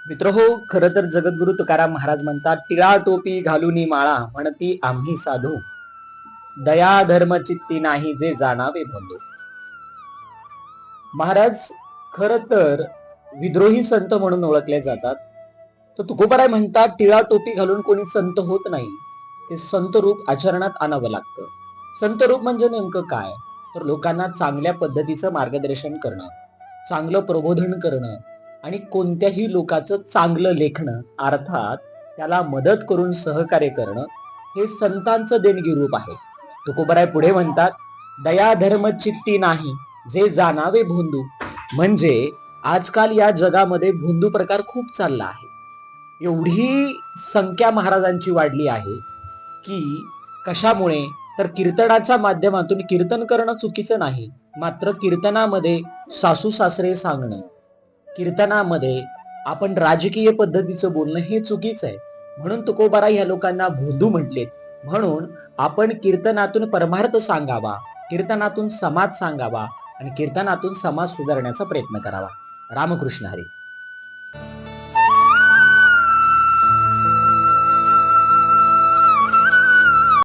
मित्रहो, खर तर जगद्गुरु तुकाराम महाराज म्हणतात, टिळा टोपी घालूनी माळा म्हणती आम्ही साधू, दया धर्म चित्ती नाही जे जाणावे बंधू. महाराज खर तर विद्रोही संत म्हणून ओळखले जातात. तर तुकोबाराय म्हणतात, टिळा टोपी घालून कोणी संत होत नाही, ते संत रूप आचरणात आणावं लागतं. संत रूप म्हणजे नेमकं काय? तर लोकांना चांगल्या पद्धतीचं मार्गदर्शन करणं, चांगलं प्रबोधन करणं आणि कोणत्याही लोकांचं चांगलं लेखणं, अर्थात त्याला मदत करून सहकार्य करणं, हे संतांचं देणगी रूप आहे. तुकोबाराय पुढे म्हणतात, दया धर्म चित्ती नाही जे जाणावे भोंदू. म्हणजे आजकाल या जगामध्ये भोंदू प्रकार खूप चालला आहे. एवढी संख्या महाराजांची वाढली आहे की कशामुळे? तर कीर्तनाच्या माध्यमातून कीर्तन करणं चुकीचं नाही, मात्र कीर्तनामध्ये सासू सासरे सांगणं, कीर्तनामध्ये आपण राजकीय पद्धतीचं बोलणं हे चुकीचं आहे. म्हणून तुकोबाराय ह्या लोकांना भोंदू म्हटलेत. म्हणून आपण कीर्तनातून परमार्थ सांगावा, कीर्तनातून समाज सांगावा आणि कीर्तनातून समाज सुधारण्याचा प्रयत्न करावा. रामकृष्ण हरी.